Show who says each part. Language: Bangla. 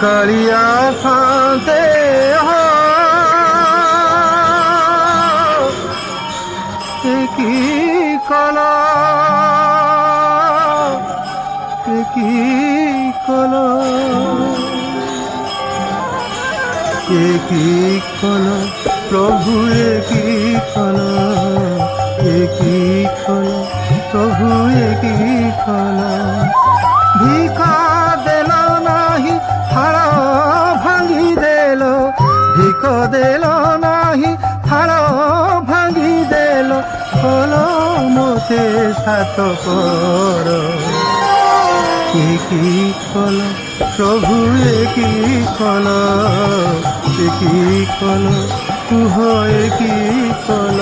Speaker 1: কালিয়া ফাঁতে কি কলা কি কলা কি কলা প্রভু কি কলা কি কলা প্রভু কি কলা ভিকা দেল নাহি হাড় ভাঙি দেল ভিক দেল নাহি হাড় ভাঙি দেল কল মতে সাত কর কি কল প্রভু কি কল কি কল কুহ কি কল।